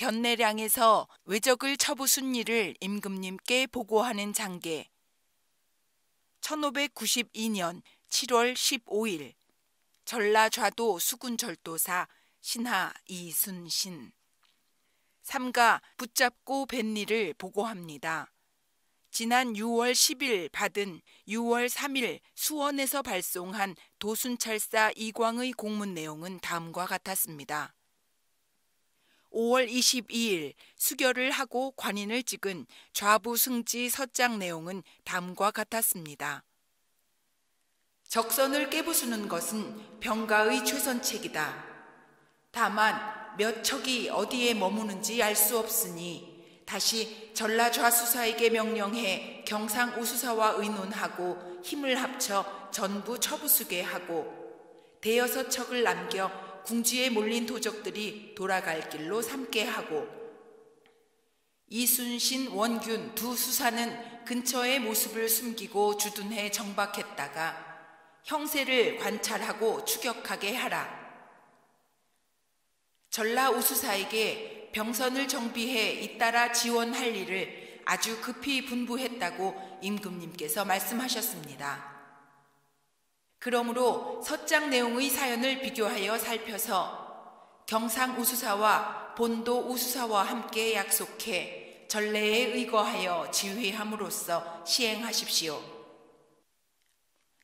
견내량에서 외적을 쳐부순 일을 임금님께 보고하는 장계. 1592년 7월 15일 전라좌도 수군절도사 신하 이순신. 삼가 붙잡고 뵌 일을 보고합니다. 지난 6월 10일 받은 6월 3일 수원에서 발송한 도순찰사 이광의 공문 내용은 다음과 같았습니다. 5월 22일 수결을 하고 관인을 찍은 좌부 승지 서장 내용은 다음과 같았습니다. 적선을 깨부수는 것은 병가의 최선책이다. 다만 몇 척이 어디에 머무는지 알 수 없으니 다시 전라좌수사에게 명령해 경상우수사와 의논하고 힘을 합쳐 전부 쳐부수게 하고 대여섯 척을 남겨 궁지에 몰린 도적들이 돌아갈 길로 삼게 하고 이순신, 원균 두 수사는 근처의 모습을 숨기고 주둔해 정박했다가 형세를 관찰하고 추격하게 하라. 전라우수사에게 병선을 정비해 잇따라 지원할 일을 아주 급히 분부했다고 임금님께서 말씀하셨습니다. 그러므로 서장 내용의 사연을 비교하여 살펴서 경상우수사와 본도우수사와 함께 약속해 전례에 의거하여 지휘함으로써 시행하십시오.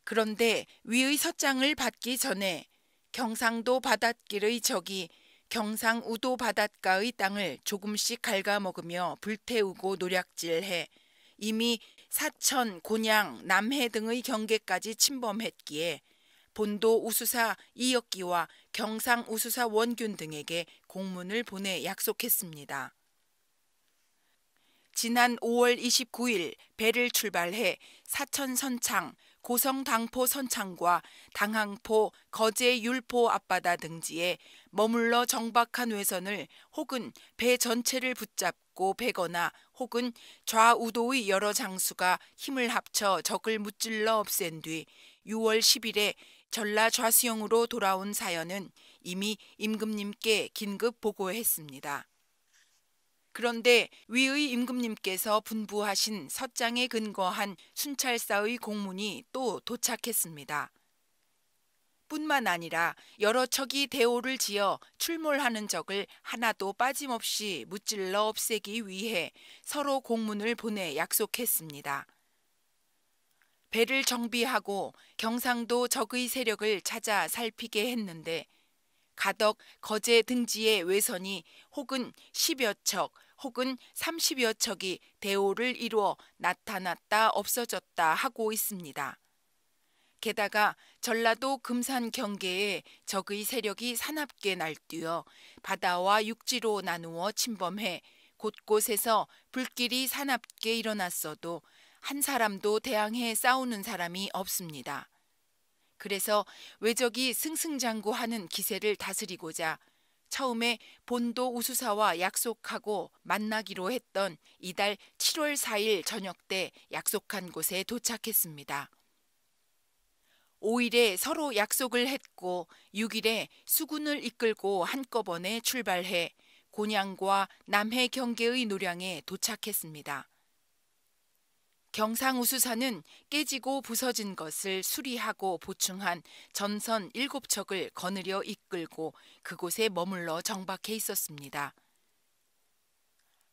그런데 위의 서장을 받기 전에 경상도 바닷길의 적이 경상우도 바닷가의 땅을 조금씩 갉아먹으며 불태우고 노략질해 이미 사천, 곤양, 남해 등의 경계까지 침범했기에 본도 우수사 이역기와 경상 우수사 원균 등에게 공문을 보내 약속했습니다. 지난 5월 29일 배를 출발해 사천 선창, 고성 당포 선창과 당항포, 거제 율포 앞바다 등지에 머물러 정박한 외선을 혹은 배 전체를 붙잡고 베거나 혹은 좌우도의 여러 장수가 힘을 합쳐 적을 무찔러 없앤 뒤 6월 10일에 전라좌수영으로 돌아온 사연은 이미 임금님께 긴급 보고했습니다. 그런데 위의 임금님께서 분부하신 서장에 근거한 순찰사의 공문이 또 도착했습니다. 뿐만 아니라 여러 척이 대오를 지어 출몰하는 적을 하나도 빠짐없이 무찔러 없애기 위해 서로 공문을 보내 약속했습니다. 배를 정비하고 경상도 적의 세력을 찾아 살피게 했는데 가덕, 거제 등지의 외선이 혹은 10여 척 혹은 30여 척이 대오를 이루어 나타났다 없어졌다 하고 있습니다. 게다가 전라도 금산 경계에 적의 세력이 사납게 날뛰어 바다와 육지로 나누어 침범해 곳곳에서 불길이 사납게 일어났어도 한 사람도 대항해 싸우는 사람이 없습니다. 그래서 외적이 승승장구하는 기세를 다스리고자 처음에 본도 우수사와 약속하고 만나기로 했던 이달 7월 4일 저녁 때 약속한 곳에 도착했습니다. 5일에 서로 약속을 했고 6일에 수군을 이끌고 한꺼번에 출발해 곤양과 남해 경계의 노량에 도착했습니다. 경상우수사는 깨지고 부서진 것을 수리하고 보충한 전선 7척을 거느려 이끌고 그곳에 머물러 정박해 있었습니다.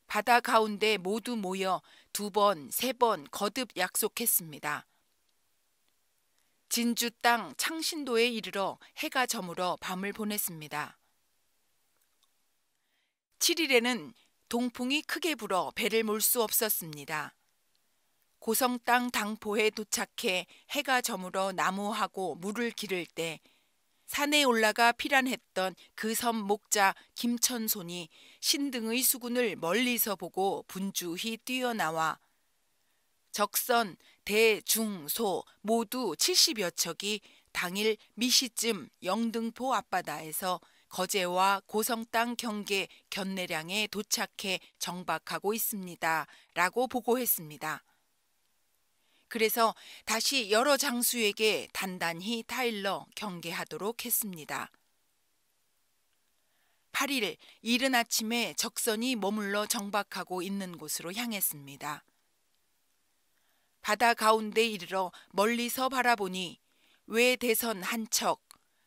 바다 가운데 모두 모여 2번, 3번 거듭 약속했습니다. 진주 땅 창신도에 이르러 해가 저물어 밤을 보냈습니다. 7일에는 동풍이 크게 불어 배를 몰 수 없었습니다. 고성 땅 당포에 도착해 해가 저물어 나무하고 물을 기를 때 산에 올라가 피란했던 그 섬 목자 김천손이 신등의 수군을 멀리서 보고 분주히 뛰어나와 적선, 대, 중, 소 모두 70여 척이 당일 미시쯤 영등포 앞바다에서 거제와 고성 땅 경계 견내량에 도착해 정박하고 있습니다. 라고 보고했습니다. 그래서 다시 여러 장수에게 단단히 타일러 경계하도록 했습니다. 8일 이른 아침에 적선이 머물러 정박하고 있는 곳으로 향했습니다. 바다 가운데 이르러 멀리서 바라보니 외대선 한 척,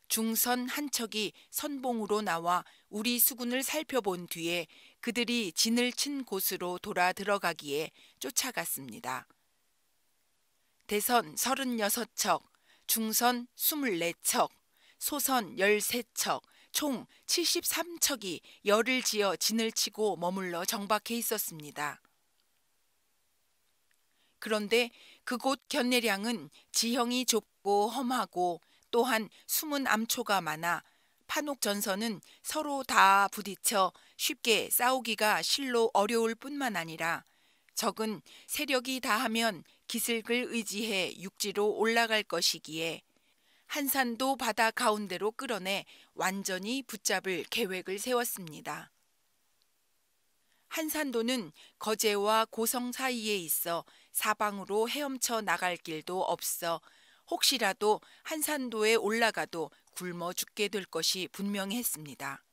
중선 한 척이 선봉으로 나와 우리 수군을 살펴본 뒤에 그들이 진을 친 곳으로 돌아 들어가기에 쫓아갔습니다. 대선 36척, 중선 24척, 소선 13척, 총 73척이 열을 지어 진을 치고 머물러 정박해 있었습니다. 그런데 그곳 견내량은 지형이 좁고 험하고 또한 숨은 암초가 많아 판옥 전선은 서로 다 부딪혀 쉽게 싸우기가 실로 어려울 뿐만 아니라 적은 세력이 다하면 기슭을 의지해 육지로 올라갈 것이기에 한산도 바다 가운데로 끌어내 완전히 붙잡을 계획을 세웠습니다. 한산도는 거제와 고성 사이에 있어 사방으로 헤엄쳐 나갈 길도 없어 혹시라도 한산도에 올라가도 굶어 죽게 될 것이 분명했습니다.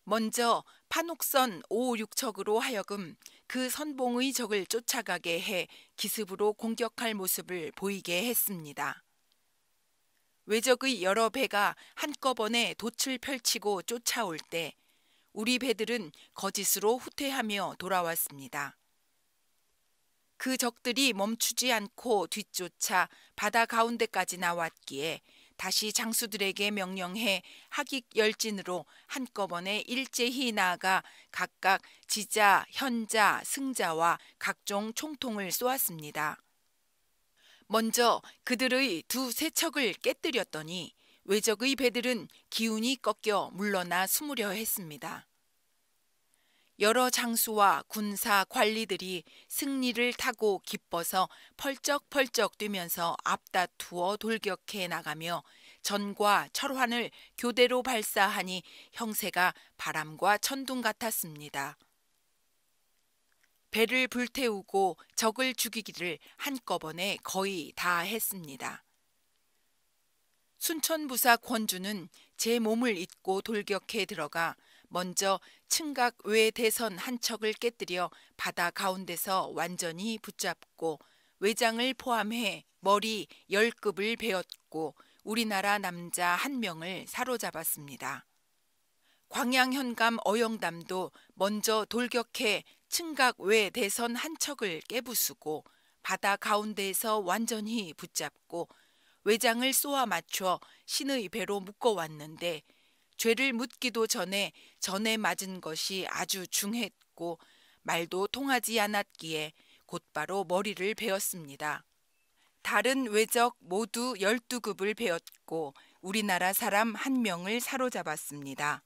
먼저 판옥선 556척으로 하여금 그 선봉의 적을 쫓아가게 해 기습으로 공격할 모습을 보이게 했습니다. 외적의 여러 배가 한꺼번에 돛을 펼치고 쫓아올 때 우리 배들은 거짓으로 후퇴하며 돌아왔습니다. 그 적들이 멈추지 않고 뒤쫓아 바다 가운데까지 나왔기에 다시 장수들에게 명령해 하객 열진으로 한꺼번에 일제히 나아가 각각 지자, 현자, 승자와 각종 총통을 쏘았습니다. 먼저 그들의 두세 척을 깨뜨렸더니 외적의 배들은 기운이 꺾여 물러나 숨으려 했습니다. 여러 장수와 군사 관리들이 승리를 타고 기뻐서 펄쩍펄쩍 뛰면서 앞다투어 돌격해 나가며 전과 철환을 교대로 발사하니 형세가 바람과 천둥 같았습니다. 배를 불태우고 적을 죽이기를 한꺼번에 거의 다 했습니다. 순천부사 권주는 제 몸을 잇고 돌격해 들어가 먼저 층각 외대선 한 척을 깨뜨려 바다 가운데서 완전히 붙잡고 외장을 포함해 머리 10급을 베었고 우리나라 남자 1명을 사로잡았습니다. 광양현감 어영담도 먼저 돌격해 층각 외대선 한 척을 깨부수고 바다 가운데에서 완전히 붙잡고 외장을 쏘아 맞춰 신의 배로 묶어왔는데 죄를 묻기도 전에 맞은 것이 아주 중했고 말도 통하지 않았기에 곧바로 머리를 베었습니다. 다른 외적 모두 12급을 베었고 우리나라 사람 1명을 사로잡았습니다.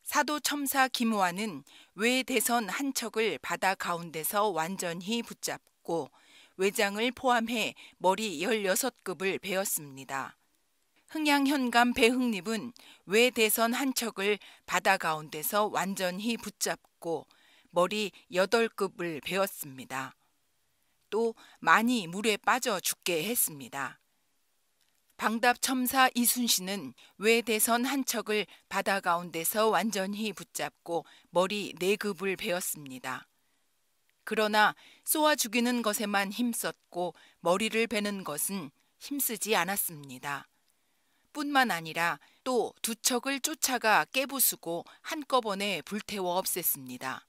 사도첨사 김호환은 외대선 한 척을 바다 가운데서 완전히 붙잡고 외장을 포함해 머리 16급을 베었습니다. 흥양현감 배흥립은 외대선 한 척을 바다 가운데서 완전히 붙잡고 머리 8급을 베었습니다. 또 많이 물에 빠져 죽게 했습니다. 방답첨사 이순신은 외대선 한 척을 바다 가운데서 완전히 붙잡고 머리 4급을 베었습니다. 그러나 쏘아 죽이는 것에만 힘썼고 머리를 베는 것은 힘쓰지 않았습니다. 뿐만 아니라 또 2척을 쫓아가 깨부수고 한꺼번에 불태워 없앴습니다.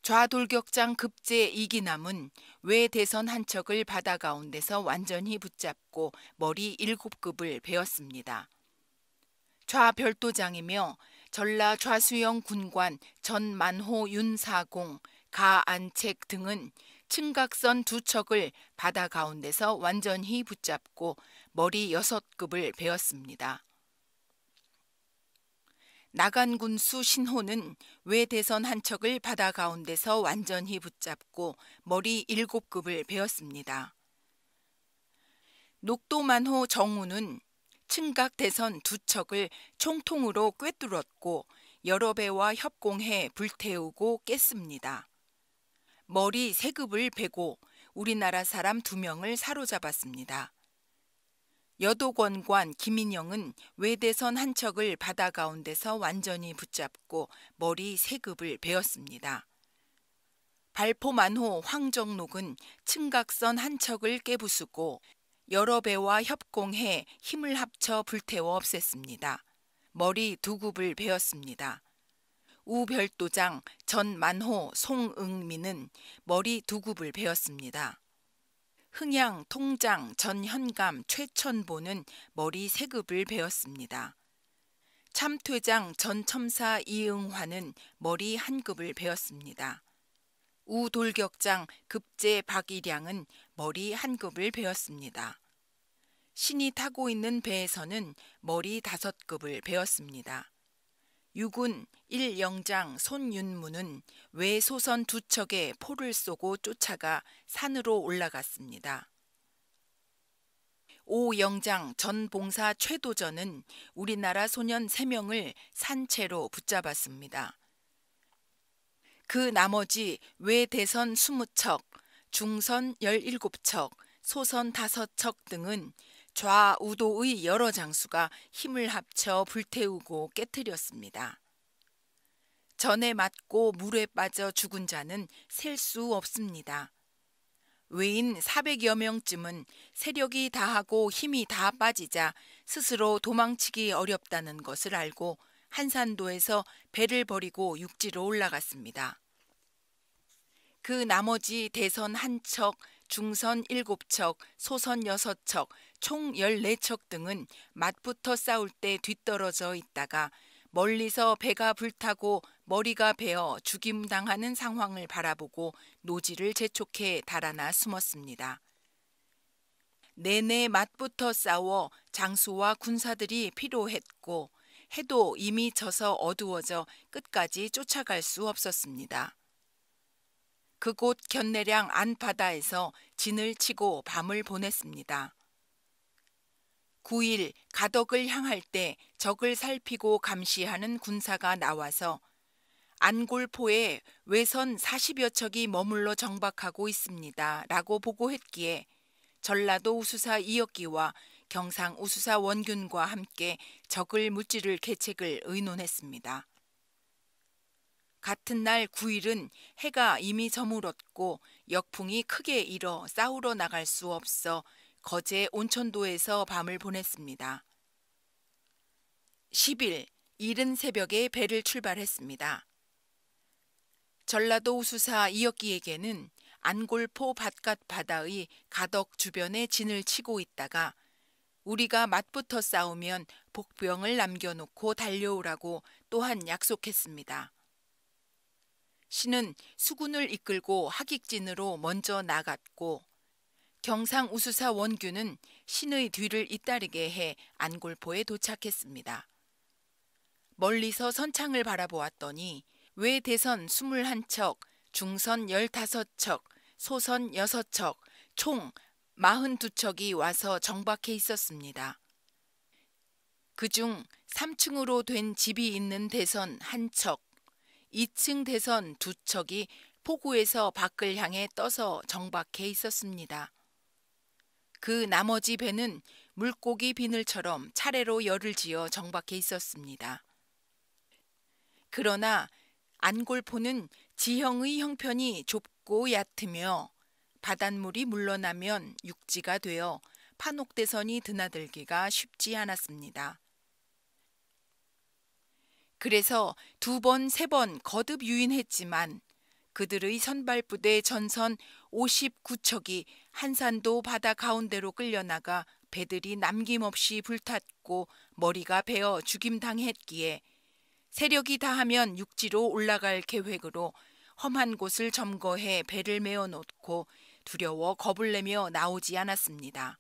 좌돌격장 급제 이기남은 외대선 한 척을 바다 가운데서 완전히 붙잡고 머리 7급을 베었습니다. 좌별도장이며 전라 좌수영 군관 전만호 윤사공, 가안책 등은 층각선 2척을 바다 가운데서 완전히 붙잡고 머리 6급을 베었습니다. 나간군수 신호는 외대선 한 척을 바다 가운데서 완전히 붙잡고 머리 7급을 베었습니다. 녹도만호 정우는 층각대선 2척을 총통으로 꿰뚫었고 여러 배와 협공해 불태우고 깼습니다. 머리 3급을 베고 우리나라 사람 2명을 사로잡았습니다. 여도권관 김인영은 외대선 한 척을 바다 가운데서 완전히 붙잡고 머리 세 급을 베었습니다. 발포만호 황정록은 층각선 한 척을 깨부수고 여러 배와 협공해 힘을 합쳐 불태워 없앴습니다. 머리 두 굽을 베었습니다. 우별도장 전만호 송응민은 머리 두 굽을 베었습니다. 흥양 통장 전현감 최천보는 머리 세 급을 베었습니다. 참퇴장 전첨사 이응화는 머리 한 급을 베었습니다. 우돌격장 급제 박일양은 머리 한 급을 베었습니다. 신이 타고 있는 배에서는 머리 5급을 베었습니다. 육군 1영장 손윤무는 외소선 2척에 포를 쏘고 쫓아가 산으로 올라갔습니다. 5영장 전봉사 최도전은 우리나라 소년 3명을 산채로 붙잡았습니다. 그 나머지 외대선 20척, 중선 17척, 소선 5척 등은 좌우도의 여러 장수가 힘을 합쳐 불태우고 깨뜨렸습니다. 전에 맞고 물에 빠져 죽은 자는 셀 수 없습니다. 외인 400여 명쯤은 세력이 다하고 힘이 다 빠지자 스스로 도망치기 어렵다는 것을 알고 한산도에서 배를 버리고 육지로 올라갔습니다. 그 나머지 대선 1척, 중선 7척, 소선 6척, 총 14척 등은 맞붙어 싸울 때 뒤떨어져 있다가 멀리서 배가 불타고 머리가 베어 죽임당하는 상황을 바라보고 노지를 재촉해 달아나 숨었습니다. 내내 맞붙어 싸워 장수와 군사들이 피로했고 해도 이미 져서 어두워져 끝까지 쫓아갈 수 없었습니다. 그곳 견내량 안바다에서 진을 치고 밤을 보냈습니다. 9일 가덕을 향할 때 적을 살피고 감시하는 군사가 나와서 안골포에 외선 40여 척이 머물러 정박하고 있습니다. 라고 보고했기에 전라도 우수사 이혁기와 경상 우수사 원균과 함께 적을 무찌를 계책을 의논했습니다. 같은 날 9일은 해가 이미 저물었고 역풍이 크게 일어 싸우러 나갈 수 없어 거제 온천도에서 밤을 보냈습니다. 10일 이른 새벽에 배를 출발했습니다. 전라도 우수사 이혁기에게는 안골포 바깥 바다의 가덕 주변에 진을 치고 있다가 우리가 맞붙어 싸우면 복병을 남겨놓고 달려오라고 또한 약속했습니다. 신은 수군을 이끌고 하객진으로 먼저 나갔고 경상 우수사 원균은 신의 뒤를 잇따르게 해 안골포에 도착했습니다. 멀리서 선창을 바라보았더니 외대선 21척, 중선 15척, 소선 6척, 총 42척이 와서 정박해 있었습니다. 그중 3층으로 된 집이 있는 대선 1척, 2층 대선 2척이 포구에서 밖을 향해 떠서 정박해 있었습니다. 그 나머지 배는 물고기 비늘처럼 차례로 열을 지어 정박해 있었습니다. 그러나 안골포는 지형의 형편이 좁고 얕으며 바닷물이 물러나면 육지가 되어 판옥대선이 드나들기가 쉽지 않았습니다. 그래서 2번, 3번 거듭 유인했지만 그들의 선발부대 전선 59척이 한산도 바다 가운데로 끌려나가 배들이 남김없이 불탔고 머리가 베어 죽임당했기에 세력이 다하면 육지로 올라갈 계획으로 험한 곳을 점거해 배를 메어놓고 두려워 겁을 내며 나오지 않았습니다.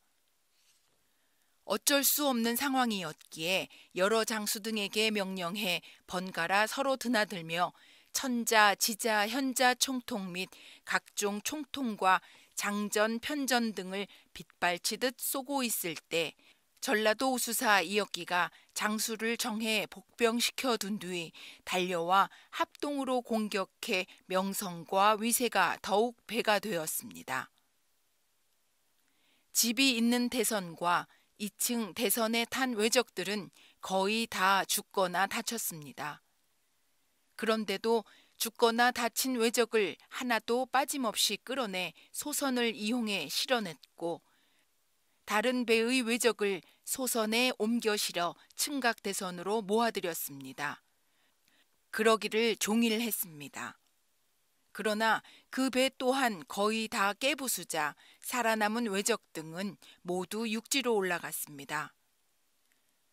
어쩔 수 없는 상황이었기에 여러 장수 등에게 명령해 번갈아 서로 드나들며 천자, 지자, 현자 총통 및 각종 총통과 장전, 편전 등을 빗발치듯 쏘고 있을 때 전라도 우수사 이혁기가 장수를 정해 복병시켜 둔 뒤 달려와 합동으로 공격해 명성과 위세가 더욱 배가 되었습니다. 집이 있는 대선과 2층 대선에 탄 왜적들은 거의 다 죽거나 다쳤습니다. 그런데도 죽거나 다친 왜적을 하나도 빠짐없이 끌어내 소선을 이용해 실어냈고 다른 배의 왜적을 소선에 옮겨 실어 층각대선으로 모아들였습니다. 그러기를 종일 했습니다. 그러나 그 배 또한 거의 다 깨부수자 살아남은 왜적 등은 모두 육지로 올라갔습니다.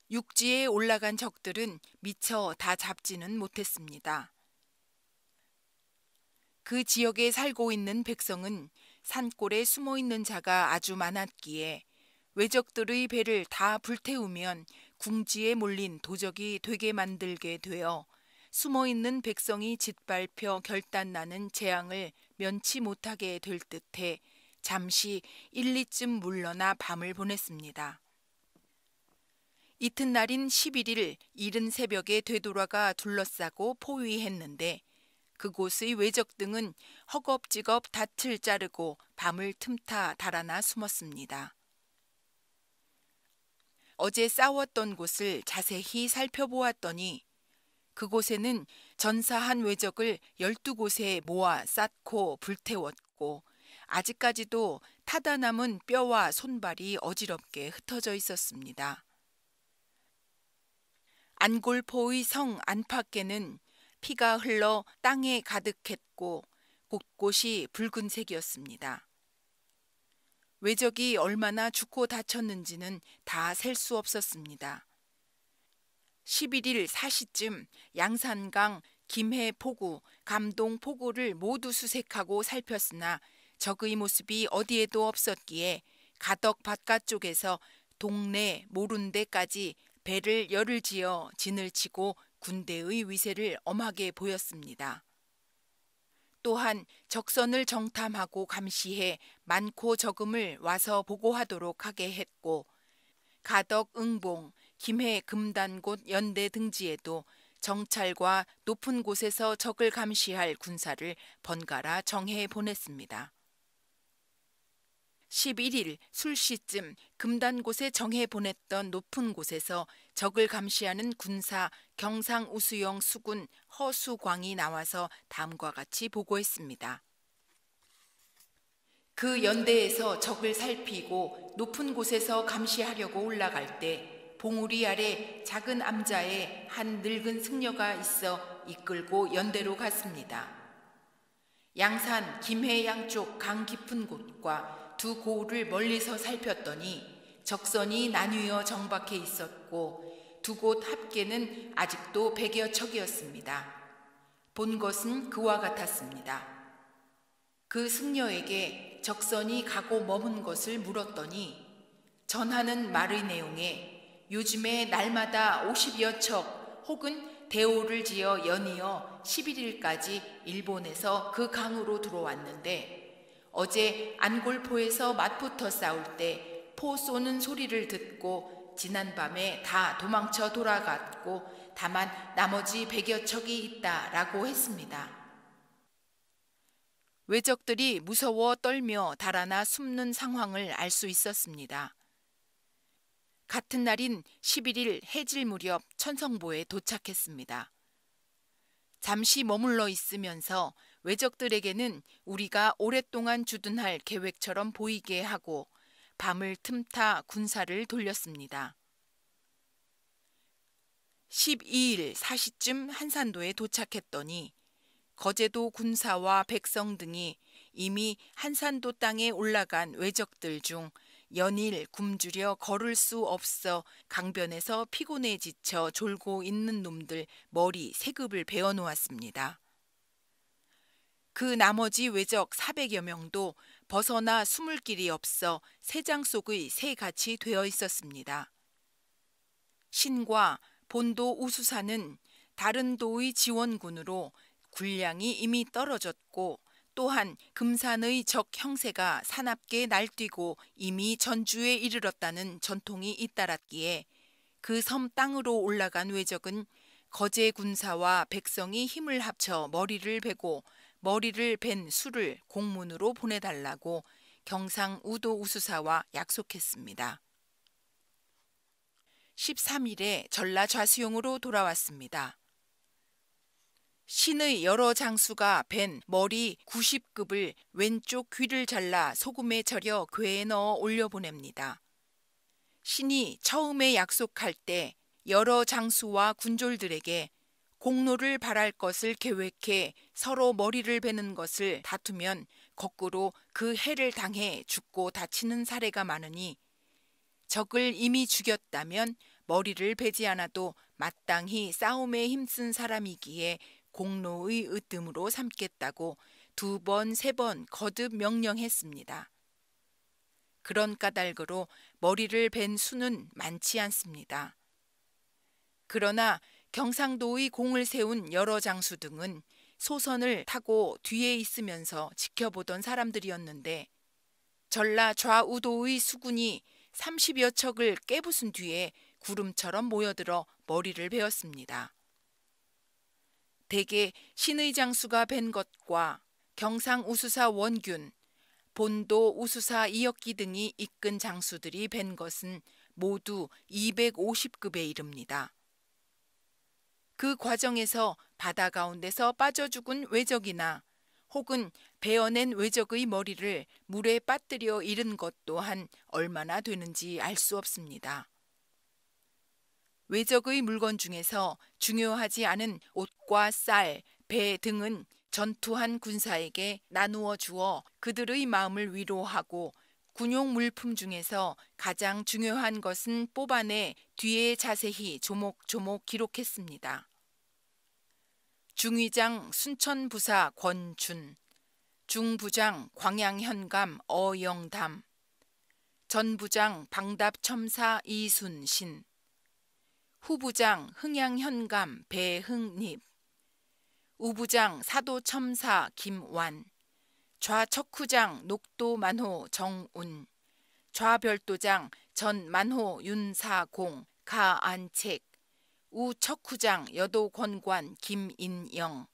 육지에 올라간 적들은 미처 다 잡지는 못했습니다. 그 지역에 살고 있는 백성은 산골에 숨어 있는 자가 아주 많았기에 왜적들의 배를 다 불태우면 궁지에 몰린 도적이 되게 만들게 되어 숨어 있는 백성이 짓밟혀 결단나는 재앙을 면치 못하게 될 듯해 잠시 1, 2쯤 물러나 밤을 보냈습니다. 이튿날인 11일 이른 새벽에 되돌아가 둘러싸고 포위했는데 그곳의 왜적 등은 허겁지겁 닻을 자르고 밤을 틈타 달아나 숨었습니다. 어제 싸웠던 곳을 자세히 살펴보았더니 그곳에는 전사한 왜적을 12곳에 모아 쌓고 불태웠고 아직까지도 타다 남은 뼈와 손발이 어지럽게 흩어져 있었습니다. 안골포의 성 안팎에는 피가 흘러 땅에 가득했고 곳곳이 붉은색이었습니다. 왜적이 얼마나 죽고 다쳤는지는 다 셀 수 없었습니다. 11일 4시쯤 양산강, 김해포구, 감동포구를 모두 수색하고 살폈으나 적의 모습이 어디에도 없었기에 가덕 바깥쪽에서 동네 모른 데까지 배를 열을 지어 진을 치고 군대의 위세를 엄하게 보였습니다. 또한 적선을 정탐하고 감시해 많고 적음을 와서 보고하도록 하게 했고 가덕 응봉, 김해 금단곳 연대 등지에도 정찰과 높은 곳에서 적을 감시할 군사를 번갈아 정해 보냈습니다. 11일 술시쯤 금단곳에 정해 보냈던 높은 곳에서 적을 감시하는 군사 경상우수영 수군 허수광이 나와서 다음과 같이 보고했습니다. 그 연대에서 적을 살피고 높은 곳에서 감시하려고 올라갈 때 봉우리 아래 작은 암자에 한 늙은 승려가 있어 이끌고 연대로 갔습니다. 양산, 김해 양쪽 강 깊은 곳과 두 고을을 멀리서 살폈더니 적선이 나뉘어 정박해 있었고 두 곳 합계는 아직도 100여 척이었습니다. 본 것은 그와 같았습니다. 그 승려에게 적선이 가고 머문 것을 물었더니 전하는 말의 내용에 요즘에 날마다 50여 척 혹은 대오를 지어 연이어 11일까지 일본에서 그 강으로 들어왔는데 어제 안골포에서 맞붙어 싸울 때 포 쏘는 소리를 듣고 지난밤에 다 도망쳐 돌아갔고 다만 나머지 100여 척이 있다라고 했습니다. 왜적들이 무서워 떨며 달아나 숨는 상황을 알 수 있었습니다. 같은 날인 11일 해질 무렵 천성보에 도착했습니다. 잠시 머물러 있으면서 왜적들에게는 우리가 오랫동안 주둔할 계획처럼 보이게 하고 밤을 틈타 군사를 돌렸습니다. 12일 4시쯤 한산도에 도착했더니 거제도 군사와 백성 등이 이미 한산도 땅에 올라간 왜적들 중 연일 굶주려 걸을 수 없어 강변에서 피곤해 지쳐 졸고 있는 놈들 머리 세급을 베어 놓았습니다. 그 나머지 왜적 400여 명도 벗어나 숨을 길이 없어 새장 속의 새같이 되어 있었습니다. 신과 본도 우수사는 다른 도의 지원군으로 군량이 이미 떨어졌고 또한 금산의 적 형세가 사납게 날뛰고 이미 전주에 이르렀다는 전통이 잇따랐기에 그 섬 땅으로 올라간 왜적은 거제 군사와 백성이 힘을 합쳐 머리를 베고 머리를 벤 수를 공문으로 보내달라고 경상 우도 우수사와 약속했습니다. 13일에 전라좌수용으로 돌아왔습니다. 신의 여러 장수가 벤 머리 90급을 왼쪽 귀를 잘라 소금에 절여 궤에 넣어 올려보냅니다. 신이 처음에 약속할 때 여러 장수와 군졸들에게 공로를 바랄 것을 계획해 서로 머리를 베는 것을 다투면 거꾸로 그 해를 당해 죽고 다치는 사례가 많으니 적을 이미 죽였다면 머리를 베지 않아도 마땅히 싸움에 힘쓴 사람이기에 공로의 으뜸으로 삼겠다고 2번, 3번 거듭 명령했습니다. 그런 까닭으로 머리를 벤 수는 많지 않습니다. 그러나 경상도의 공을 세운 여러 장수 등은 소선을 타고 뒤에 있으면서 지켜보던 사람들이었는데 전라 좌우도의 수군이 30여 척을 깨부순 뒤에 구름처럼 모여들어 머리를 베었습니다. 대개 신의 장수가 벤 것과 경상 우수사 원균, 본도 우수사 이역기 등이 이끈 장수들이 벤 것은 모두 250급에 이릅니다. 그 과정에서 바다 가운데서 빠져 죽은 외적이나 혹은 베어낸 외적의 머리를 물에 빠뜨려 잃은 것 또한 얼마나 되는지 알 수 없습니다. 외적의 물건 중에서 중요하지 않은 옷과 쌀, 배 등은 전투한 군사에게 나누어 주어 그들의 마음을 위로하고 군용 물품 중에서 가장 중요한 것은 뽑아내 뒤에 자세히 조목조목 기록했습니다. 중위장 순천부사 권준, 중부장 광양현감 어영담, 전부장 방답첨사 이순신, 후부장 흥양현감 배흥립, 우부장 사도첨사 김완, 좌척후장 녹도만호 정운, 좌별도장 전만호 윤사공 가안책, 우척후장 여도권관 김인영,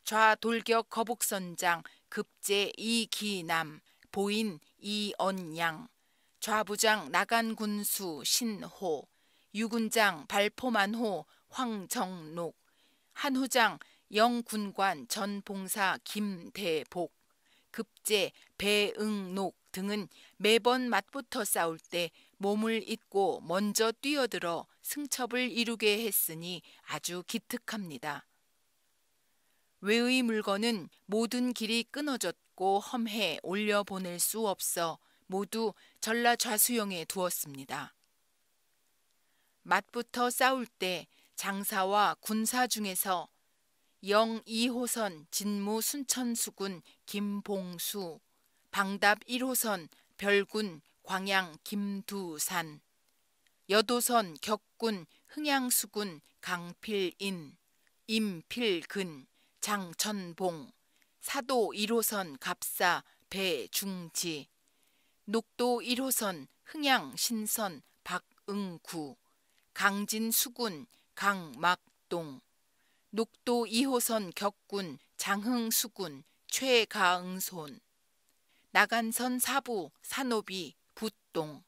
좌돌격 거북선장 급제 이기남, 보인 이언양, 좌부장 나간군수 신호, 유군장 발포만호 황정록, 한후장 영군관 전봉사 김대복, 급제 배응록 등은 매번 맞붙어 싸울 때 몸을 잇고 먼저 뛰어들어 승첩을 이루게 했으니 아주 기특합니다. 외의 물건은 모든 길이 끊어졌고 험해 올려보낼 수 없어 모두 전라좌수용에 두었습니다. 맞붙어 싸울 때 장사와 군사 중에서 영 2호선 진무 순천수군 김봉수, 방답 1호선 별군 광양 김두산, 여도선 격군 흥양수군 강필인, 임필근, 장천봉, 사도 1호선 갑사 배중지, 녹도 1호선 흥양신선 박응구, 강진수군 강막동, 녹도 2호선 격군 장흥수군 최가응손, 나간선 사부 산호비 붓동,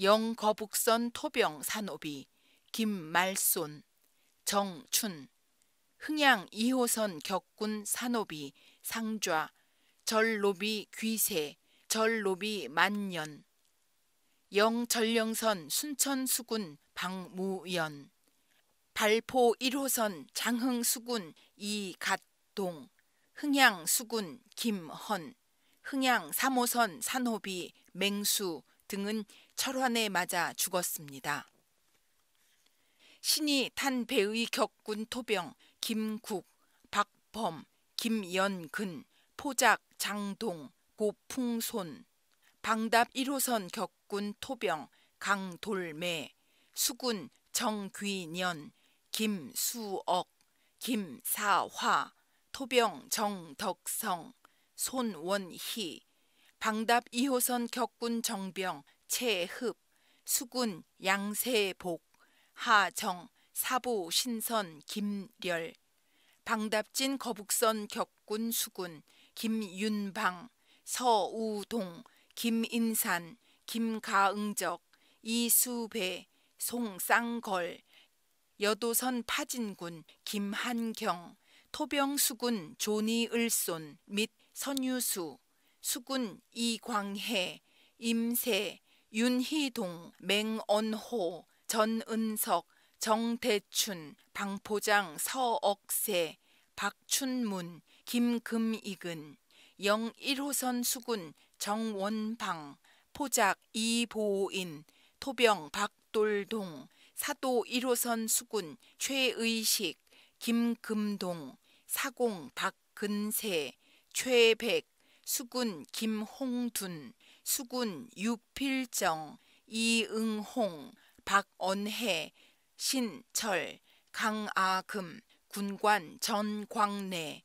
영거북선 토병 산호비 김말손, 정춘, 흥양 2호선 격군 산호비 상좌, 절로비 귀세, 절로비 만년, 영전령선 순천수군 박무연, 발포 1호선 장흥수군 이갓동, 흥양수군 김헌, 흥양 3호선 산호비 맹수 등은 철환에 맞아 죽었습니다. 신이 탄 배의 격군 토병 김국, 박범, 김연근, 포작 장동, 고풍손, 방답 1호선 격군 토병 강돌매, 수군 정귀년, 김수억, 김사화, 토병 정덕성, 손원희, 방답 2호선 격군 정병 최흡, 수군 양세복, 하정, 사보 신선 김렬, 방답진 거북선 격군 수군 김윤방, 서우동, 김인산, 김가응적, 이수배, 송쌍걸, 여도선 파진군 김한경, 토병수군 조니을손 및 선유수, 수군 이광해, 임세, 윤희동, 맹언호, 전은석, 정대춘, 방포장 서억세, 박춘문, 김금익은, 영 1호선 수군 정원방, 포작 이보인, 토병 박돌동, 사도 1호선 수군 최의식, 김금동, 사공 박근세, 최백, 수군 김홍둔, 수군 유필정, 이응홍, 박언해, 신철, 강아금, 군관 전광래,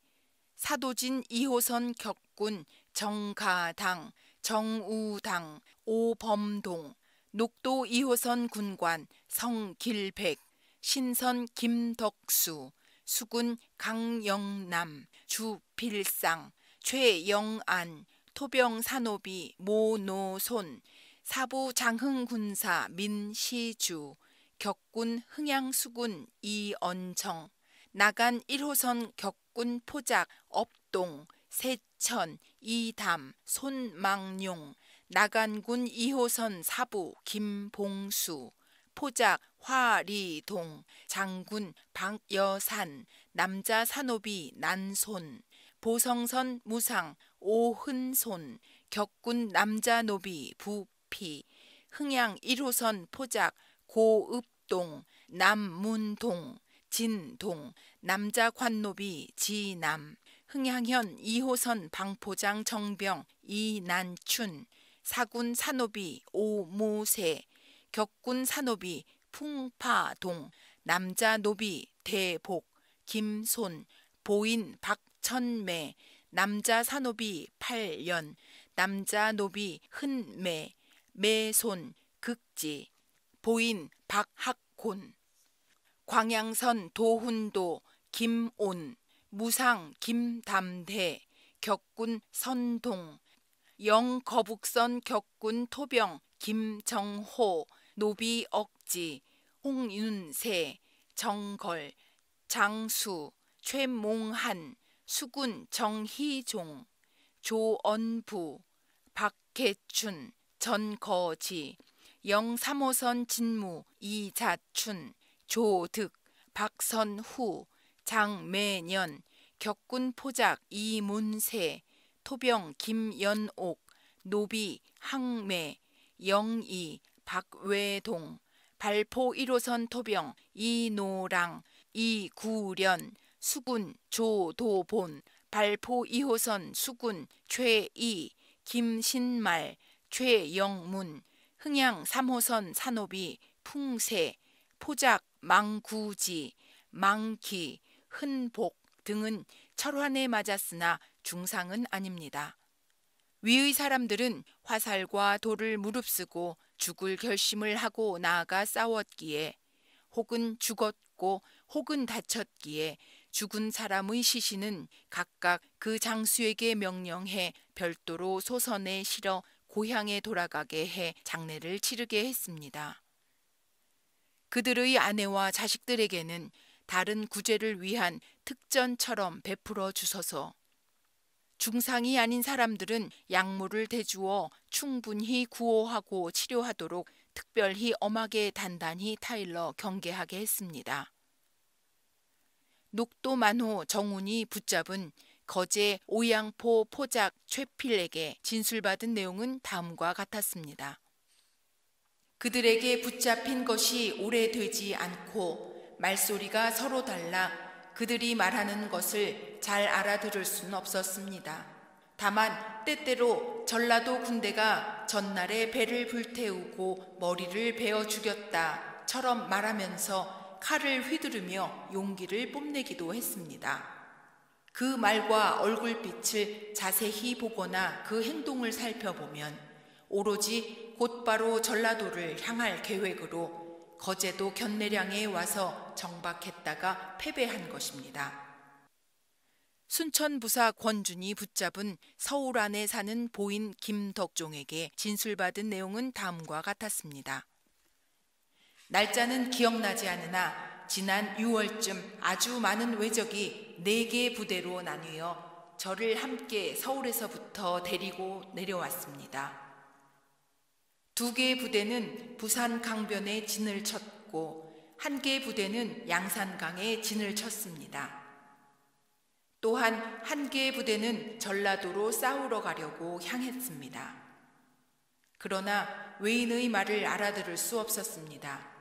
사도진 2호선 격군 정가당, 정우당, 오범동, 녹도 2호선 군관 성길백, 신선 김덕수, 수군 강영남, 주필상, 최영안, 토병 산호비 모노손, 사부 장흥군사 민시주, 격군 흥양수군 이언정, 나간 1호선 격군 포작 업동, 세천, 이담, 손망용, 나간군 2호선 사부 김봉수, 포작 화리동, 장군 박여산, 남자 산호비 난손, 보성선 무상 오흔손, 격군 남자 노비 부피, 흥양 1호선 포작 고읍동, 남문동, 진동, 남자 관노비 지남, 흥양현 2호선 방포장 정병 이난춘, 사군 산호비 오모세, 격군 산호비 풍파동, 남자 노비 대복, 김손, 보인 박천매, 남자 산호비 팔년, 남자 노비 흔매, 매손 극지, 보인 박학곤, 광양선 도훈도 김온, 무상 김담대, 격군 선동, 영거북선 격군 토병 김정호, 노비 억지, 홍윤세, 정걸, 장수, 최몽한, 수군 정희종, 조언부, 박해춘, 전거지, 영 3호선 진무 이자춘, 조득, 박선후, 장매년, 격군 포작 이문세, 토병 김연옥, 노비 항매, 영이, 박외동, 발포 1호선 토병 이노랑, 이구련, 수군 조도본, 발포 2호선 수군 최이, 김신말, 최영문, 흥양 3호선 산호비 풍세, 포작 망구지, 망기, 흔복 등은 철환에 맞았으나 중상은 아닙니다. 위의 사람들은 화살과 돌을 무릅쓰고 죽을 결심을 하고 나아가 싸웠기에, 혹은 죽었고 혹은 다쳤기에 죽은 사람의 시신은 각각 그 장수에게 명령해 별도로 소선에 실어 고향에 돌아가게 해 장례를 치르게 했습니다. 그들의 아내와 자식들에게는 다른 구제를 위한 특전처럼 베풀어 주소서. 중상이 아닌 사람들은 약물을 대주어 충분히 구호하고 치료하도록 특별히 엄하게 단단히 타일러 경계하게 했습니다. 녹도 만호 정운이 붙잡은 거제 오양포 포작 최필에게 진술받은 내용은 다음과 같았습니다. 그들에게 붙잡힌 것이 오래되지 않고 말소리가 서로 달라 그들이 말하는 것을 잘 알아들을 수는 없었습니다. 다만 때때로 전라도 군대가 전날에 배를 불태우고 머리를 베어 죽였다처럼 말하면서 칼을 휘두르며 용기를 뽐내기도 했습니다. 그 말과 얼굴빛을 자세히 보거나 그 행동을 살펴보면 오로지 곧바로 전라도를 향할 계획으로 거제도 견내량에 와서 정박했다가 패배한 것입니다. 순천부사 권준이 붙잡은 서울 안에 사는 보인 김덕종에게 진술받은 내용은 다음과 같았습니다. 날짜는 기억나지 않으나 지난 6월쯤 아주 많은 왜적이 4개 부대로 나뉘어 저를 함께 서울에서부터 데리고 내려왔습니다. 2개의 부대는 부산 강변에 진을 쳤고 1개의 부대는 양산강에 진을 쳤습니다. 또한 1개의 부대는 전라도로 싸우러 가려고 향했습니다. 그러나 외인의 말을 알아들을 수 없었습니다.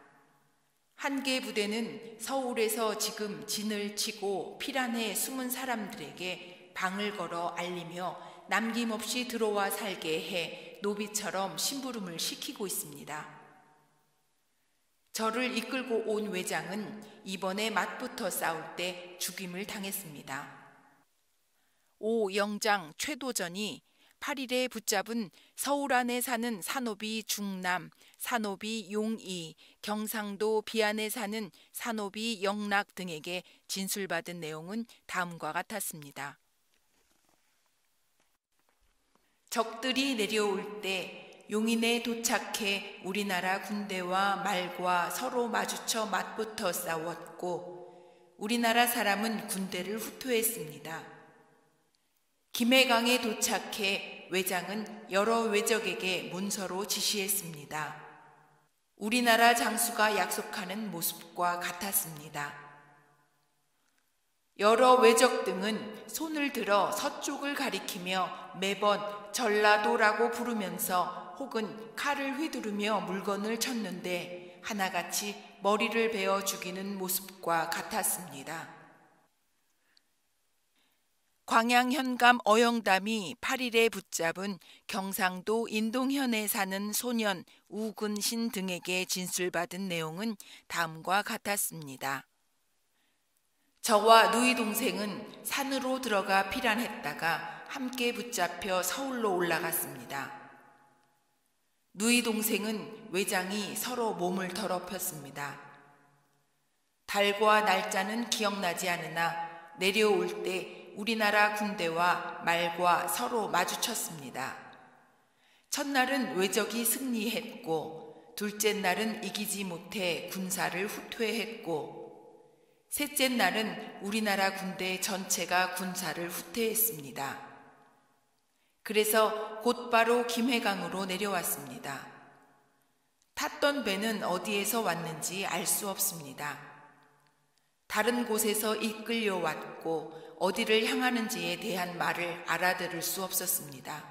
1개의 부대는 서울에서 지금 진을 치고 피란에 숨은 사람들에게 방을 걸어 알리며 남김없이 들어와 살게 해 노비처럼 심부름을 시키고 있습니다. 저를 이끌고 온 외장은 이번에 맞붙어 싸울 때 죽임을 당했습니다. 오 영장 최도전이 8일에 붙잡은 서울 안에 사는 산호비 중남, 산호비 용이, 경상도 비안에 사는 산호비 영락 등에게 진술받은 내용은 다음과 같았습니다. 적들이 내려올 때 용인에 도착해 우리나라 군대와 말과 서로 마주쳐 맞붙어 싸웠고 우리나라 사람은 군대를 후퇴했습니다. 김해강에 도착해 외장은 여러 왜적에게 문서로 지시했습니다. 우리나라 장수가 약속하는 모습과 같았습니다. 여러 왜적 등은 손을 들어 서쪽을 가리키며 매번 전라도라고 부르면서 혹은 칼을 휘두르며 물건을 쳤는데 하나같이 머리를 베어 죽이는 모습과 같았습니다. 광양현감 어영담이 8일에 붙잡은 경상도 인동현에 사는 소년 우근신 등에게 진술받은 내용은 다음과 같았습니다. 저와 누이 동생은 산으로 들어가 피란했다가 함께 붙잡혀 서울로 올라갔습니다. 누이 동생은 외장이 서로 몸을 더럽혔습니다. 달과 날짜는 기억나지 않으나 내려올 때 우리나라 군대와 말과 서로 마주쳤습니다. 첫날은 왜적이 승리했고 둘째 날은 이기지 못해 군사를 후퇴했고 셋째 날은 우리나라 군대 전체가 군사를 후퇴했습니다. 그래서 곧바로 김해강으로 내려왔습니다. 탔던 배는 어디에서 왔는지 알 수 없습니다. 다른 곳에서 이끌려 왔고 어디를 향하는지에 대한 말을 알아들을 수 없었습니다.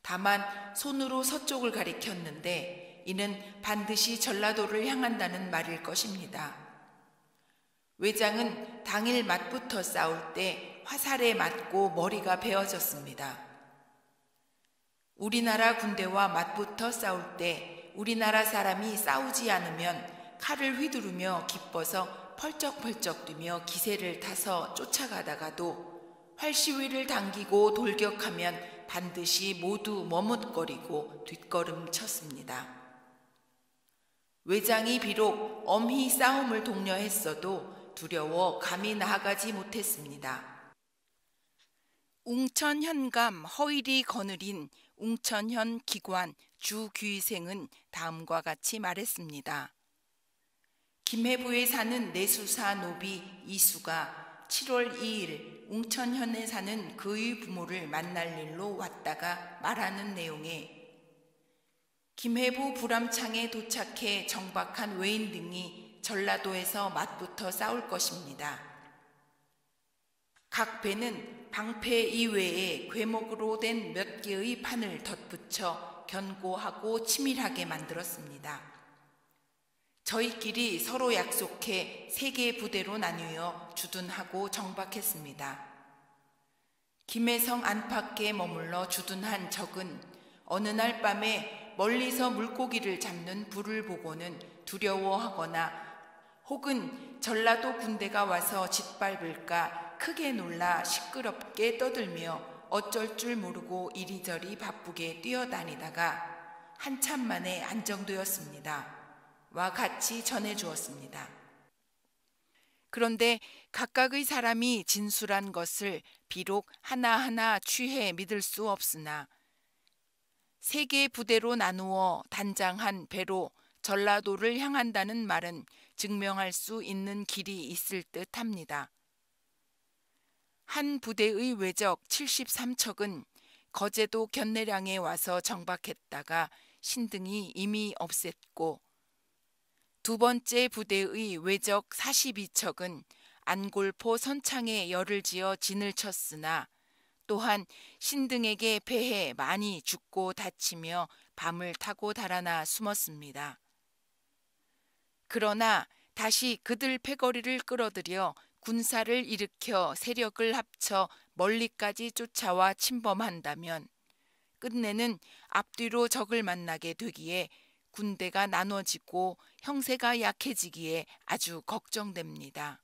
다만 손으로 서쪽을 가리켰는데 이는 반드시 전라도를 향한다는 말일 것입니다. 외장은 당일 맞붙어 싸울 때 화살에 맞고 머리가 베어졌습니다. 우리나라 군대와 맞붙어 싸울 때 우리나라 사람이 싸우지 않으면 칼을 휘두르며 기뻐서 펄쩍펄쩍 뛰며 기세를 타서 쫓아가다가도 활시위를 당기고 돌격하면 반드시 모두 머뭇거리고 뒷걸음 쳤습니다. 외장이 비록 엄히 싸움을 독려했어도 두려워 감히 나아가지 못했습니다. 웅천현감 허일이 거느린 웅천현 기관 주귀생은 다음과 같이 말했습니다. 김해부에 사는 내수사 노비 이수가 7월 2일 웅천현에 사는 그의 부모를 만날 일로 왔다가 말하는 내용에 김해부 불암창에 도착해 정박한 외인 등이 전라도에서 맞붙어 싸울 것입니다. 각 배는 방패 이외에 괴목으로 된 몇 개의 판을 덧붙여 견고하고 치밀하게 만들었습니다. 저희끼리 서로 약속해 3개의 부대로 나뉘어 주둔하고 정박했습니다. 김해성 안팎에 머물러 주둔한 적은 어느 날 밤에 멀리서 물고기를 잡는 불을 보고는 두려워하거나 혹은 전라도 군대가 와서 짓밟을까 크게 놀라 시끄럽게 떠들며 어쩔 줄 모르고 이리저리 바쁘게 뛰어다니다가 한참 만에 안정되었습니다. 와 같이 전해주었습니다. 그런데 각각의 사람이 진술한 것을 비록 하나하나 취해 믿을 수 없으나 3개의 부대로 나누어 단장한 배로 전라도를 향한다는 말은 증명할 수 있는 길이 있을 듯 합니다. 한 부대의 외적 73척은 거제도 견내량에 와서 정박했다가 신등이 이미 없앴고, 두 번째 부대의 외적 42척은 안골포 선창에 열을 지어 진을 쳤으나 또한 신등에게 패해 많이 죽고 다치며 밤을 타고 달아나 숨었습니다. 그러나 다시 그들 패거리를 끌어들여 군사를 일으켜 세력을 합쳐 멀리까지 쫓아와 침범한다면 끝내는 앞뒤로 적을 만나게 되기에 군대가 나눠지고 형세가 약해지기에 아주 걱정됩니다.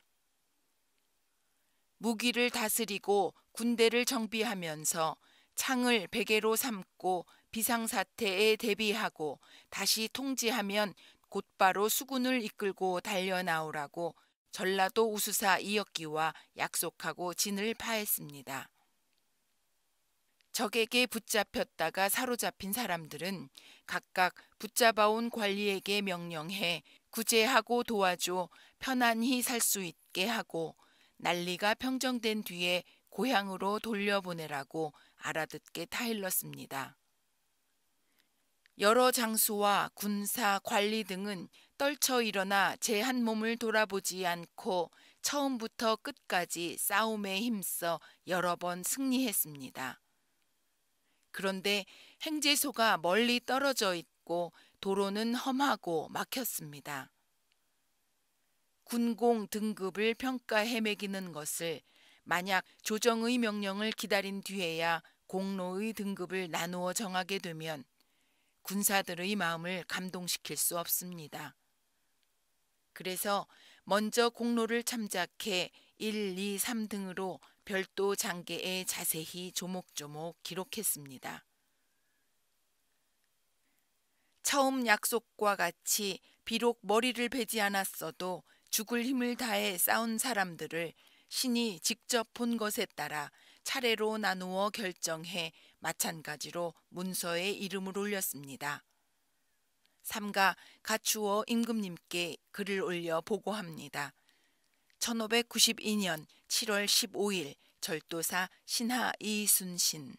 무기를 다스리고 군대를 정비하면서 창을 베개로 삼고 비상사태에 대비하고 다시 통지하면 곧바로 수군을 이끌고 달려나오라고 전라도 우수사 이역기와 약속하고 진을 파했습니다. 적에게 붙잡혔다가 사로잡힌 사람들은 각각 붙잡아온 관리에게 명령해 구제하고 도와줘 편안히 살 수 있게 하고 난리가 평정된 뒤에 고향으로 돌려보내라고 알아듣게 타일렀습니다. 여러 장수와 군사, 관리 등은 떨쳐 일어나 제 한 몸을 돌아보지 않고 처음부터 끝까지 싸움에 힘써 여러 번 승리했습니다. 그런데 행제소가 멀리 떨어져 있고 도로는 험하고 막혔습니다. 군공 등급을 평가해 매기는 것을 만약 조정의 명령을 기다린 뒤에야 공로의 등급을 나누어 정하게 되면 군사들의 마음을 감동시킬 수 없습니다. 그래서 먼저 공로를 참작해 1, 2, 3등으로 별도 장계에 자세히 조목조목 기록했습니다. 처음 약속과 같이 비록 머리를 베지 않았어도 죽을 힘을 다해 싸운 사람들을 신이 직접 본 것에 따라 차례로 나누어 결정해 마찬가지로 문서에 이름을 올렸습니다. 삼가 가추어 임금님께 글을 올려 보고합니다. 1592년 7월 15일 절도사 신하 이순신.